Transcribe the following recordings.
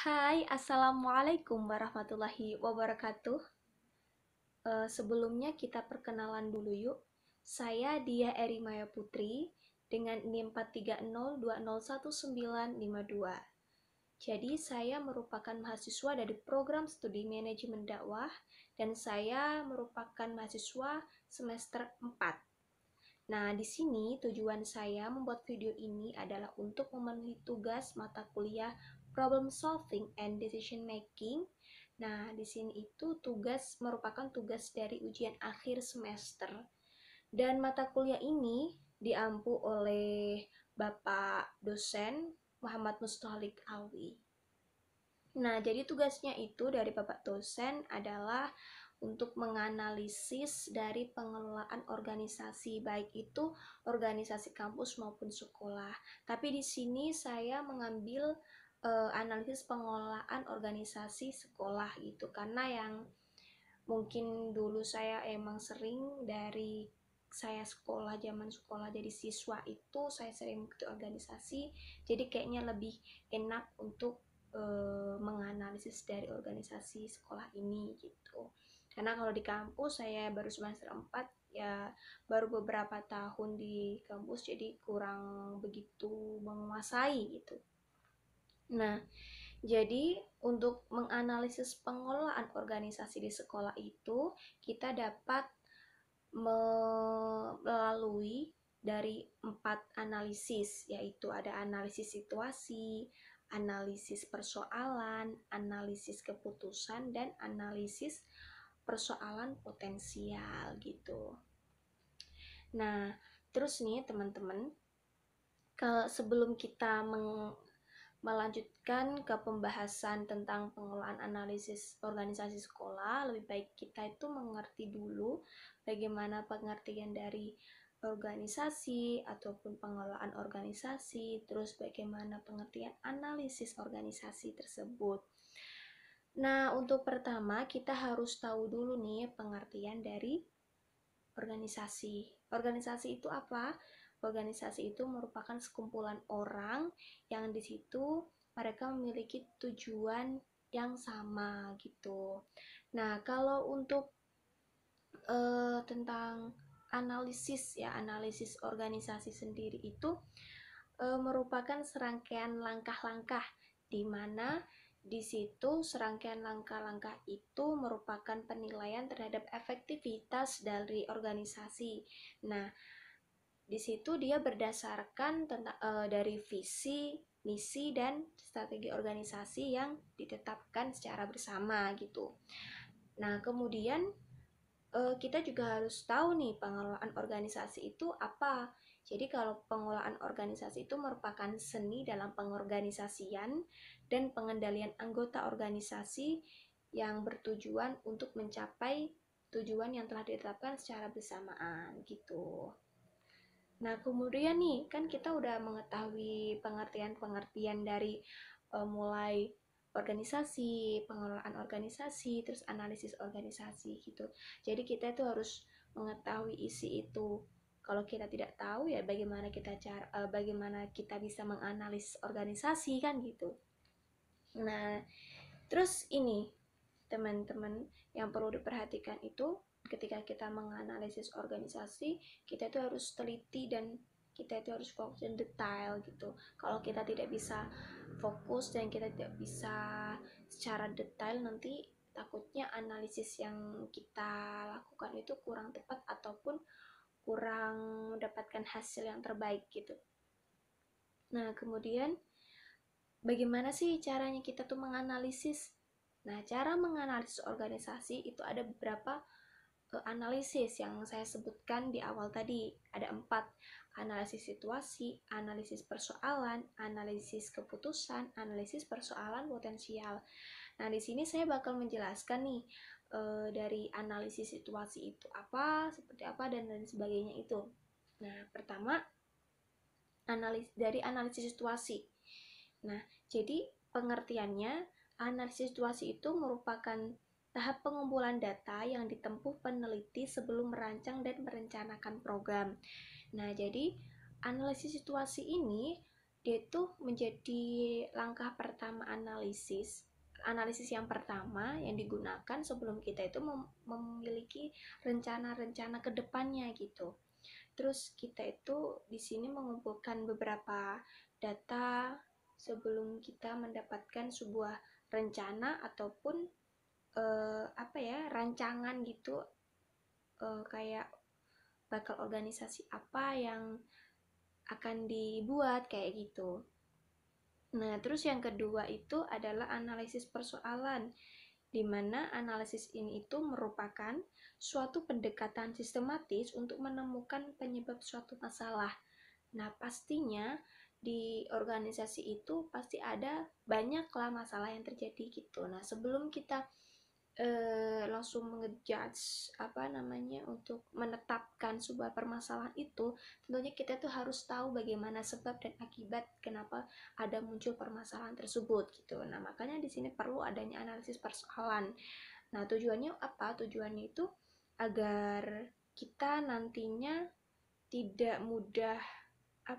Hai, Assalamualaikum warahmatullahi wabarakatuh. Sebelumnya kita perkenalan dulu yuk. Saya Dia Eri Maya Putri dengan NIM 430201952. Jadi saya merupakan mahasiswa dari program studi manajemen dakwah dan saya merupakan mahasiswa semester 4. Nah, di sini tujuan saya membuat video ini adalah untuk memenuhi tugas mata kuliah Problem Solving and Decision Making. Nah, di sini itu tugas merupakan tugas dari ujian akhir semester. Dan mata kuliah ini diampu oleh Bapak dosen Muhammad Mustahlik Alwi. Nah, jadi tugasnya itu dari Bapak dosen adalah untuk menganalisis dari pengelolaan organisasi, baik itu organisasi kampus maupun sekolah. Tapi di sini saya mengambil analisis pengelolaan organisasi sekolah gitu, karena yang mungkin dulu saya emang sering dari saya zaman sekolah jadi siswa itu saya sering mengikuti organisasi, jadi kayaknya lebih enak untuk menganalisis dari organisasi sekolah ini gitu. Karena kalau di kampus saya baru semester 4 ya, baru beberapa tahun di kampus, jadi kurang begitu menguasai gitu. Nah, jadi untuk menganalisis pengelolaan organisasi di sekolah itu kita dapat melalui dari 4 analisis, yaitu ada analisis situasi, analisis persoalan, analisis keputusan, dan analisis persoalan potensial gitu. Nah, terus nih teman-teman, sebelum kita melanjutkan ke pembahasan tentang pengelolaan analisis organisasi sekolah, lebih baik kita itu mengerti dulu bagaimana pengertian dari organisasi ataupun pengelolaan organisasi, terus bagaimana pengertian analisis organisasi tersebut. Nah, untuk pertama kita harus tahu dulu nih pengertian dari organisasi. Organisasi itu apa? Organisasi itu merupakan sekumpulan orang yang di situ mereka memiliki tujuan yang sama gitu. Nah, kalau untuk tentang analisis ya, analisis organisasi sendiri itu merupakan serangkaian langkah-langkah di mana di situ serangkaian langkah-langkah itu merupakan penilaian terhadap efektivitas dari organisasi. Nah, di situ dia berdasarkan tentang dari visi, misi, dan strategi organisasi yang ditetapkan secara bersama gitu. Nah, kemudian kita juga harus tahu nih pengelolaan organisasi itu apa. Jadi kalau pengelolaan organisasi itu merupakan seni dalam pengorganisasian dan pengendalian anggota organisasi yang bertujuan untuk mencapai tujuan yang telah ditetapkan secara bersamaan gitu. Nah, kemudian nih, kan kita udah mengetahui pengertian-pengertian dari mulai organisasi, pengelolaan organisasi, terus analisis organisasi gitu. Jadi kita itu harus mengetahui isi itu. Kalau kita tidak tahu ya bagaimana kita bisa menganalisis organisasi kan gitu. Nah, terus ini teman-teman yang perlu diperhatikan itu ketika kita menganalisis organisasi, kita itu harus teliti dan kita itu harus fokus dan detail gitu. Kalau kita tidak bisa fokus dan kita tidak bisa secara detail, nanti takutnya analisis yang kita lakukan itu kurang tepat ataupun kurang mendapatkan hasil yang terbaik gitu. Nah, kemudian bagaimana sih caranya kita tuh menganalisis? Nah, cara menganalisis organisasi itu ada beberapa analisis yang saya sebutkan di awal tadi. Ada 4: analisis situasi, analisis persoalan, analisis keputusan, analisis persoalan potensial. Nah, di sini saya bakal menjelaskan nih dari analisis situasi itu apa, seperti apa, dan lain sebagainya itu. Nah, pertama dari analisis situasi. Nah, jadi pengertiannya, analisis situasi itu merupakan tahap pengumpulan data yang ditempuh peneliti sebelum merancang dan merencanakan program. Nah, jadi analisis situasi ini dia itu menjadi langkah pertama analisis yang pertama yang digunakan sebelum kita itu memiliki rencana-rencana ke depannya gitu. Terus kita itu di sini mengumpulkan beberapa data sebelum kita mendapatkan sebuah rencana ataupun rancangan gitu, kayak bakal organisasi apa yang akan dibuat kayak gitu. Nah, terus yang kedua itu adalah analisis persoalan, di mana analisis ini itu merupakan suatu pendekatan sistematis untuk menemukan penyebab suatu masalah. Nah, pastinya di organisasi itu pasti ada banyaklah masalah yang terjadi gitu. Nah, sebelum kita langsung mengejudge untuk menetapkan sebuah permasalahan itu, tentunya kita tuh harus tahu bagaimana sebab dan akibat kenapa ada muncul permasalahan tersebut gitu. Nah, makanya di sini perlu adanya analisis persoalan. Nah, tujuannya apa? Tujuannya itu agar kita nantinya tidak mudah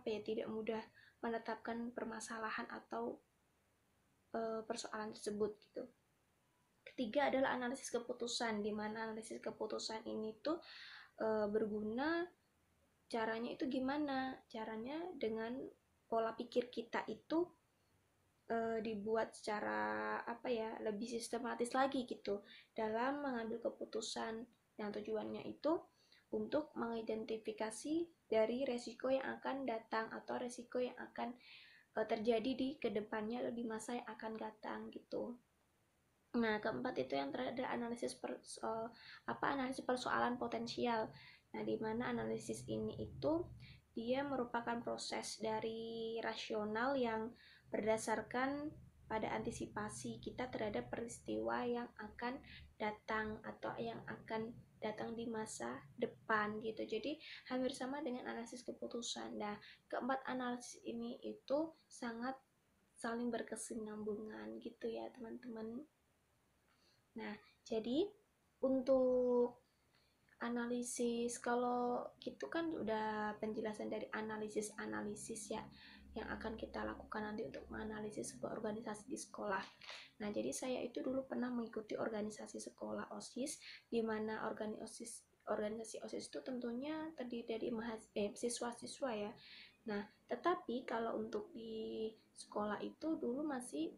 tidak mudah menetapkan permasalahan atau persoalan tersebut gitu. Ketiga adalah analisis keputusan, di mana analisis keputusan ini tuh berguna. Caranya itu gimana? Caranya dengan pola pikir kita itu dibuat secara lebih sistematis lagi gitu dalam mengambil keputusan, dan tujuannya itu untuk mengidentifikasi dari resiko yang akan datang atau resiko yang akan terjadi di kedepannya atau di masa yang akan datang gitu. Nah, keempat itu yang terakhir adalah analisis persoalan potensial. Nah, di mana analisis ini itu dia merupakan proses dari rasional yang berdasarkan pada antisipasi kita terhadap peristiwa yang akan datang atau yang akan datang di masa depan gitu. Jadi hampir sama dengan analisis keputusan. Nah, keempat analisis ini itu sangat saling berkesinambungan gitu ya, teman-teman. Nah, jadi untuk analisis, kalau gitu kan udah penjelasan dari analisis ya yang akan kita lakukan nanti untuk menganalisis sebuah organisasi di sekolah. Nah, jadi saya itu dulu pernah mengikuti organisasi sekolah OSIS, di mana organisasi OSIS itu tentunya terdiri dari siswa-siswa ya. Nah, tetapi kalau untuk di sekolah itu dulu masih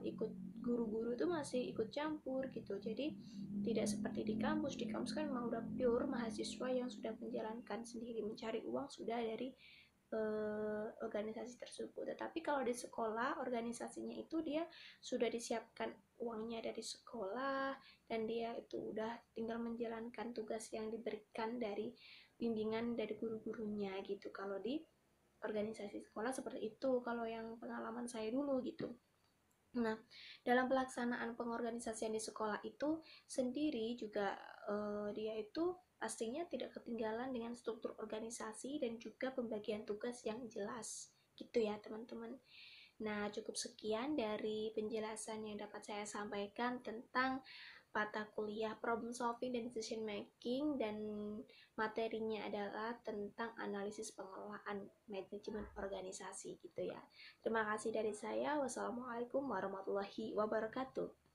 ikut guru-guru itu masih ikut campur gitu. Jadi tidak seperti di kampus kan memang udah pure mahasiswa yang sudah menjalankan sendiri, mencari uang sudah dari organisasi tersebut. Tetapi kalau di sekolah organisasinya itu dia sudah disiapkan uangnya dari sekolah, dan dia itu udah tinggal menjalankan tugas yang diberikan dari bimbingan dari guru-gurunya gitu. Kalau di organisasi sekolah seperti itu kalau yang pengalaman saya dulu gitu. Nah, dalam pelaksanaan pengorganisasian di sekolah itu sendiri juga dia itu pastinya tidak ketinggalan dengan struktur organisasi dan juga pembagian tugas yang jelas gitu ya, teman-teman. Nah, cukup sekian dari penjelasan yang dapat saya sampaikan tentang mata kuliah problem solving dan decision making, dan materinya adalah tentang analisis pengelolaan manajemen organisasi gitu ya. Terima kasih dari saya. Wassalamualaikum warahmatullahi wabarakatuh.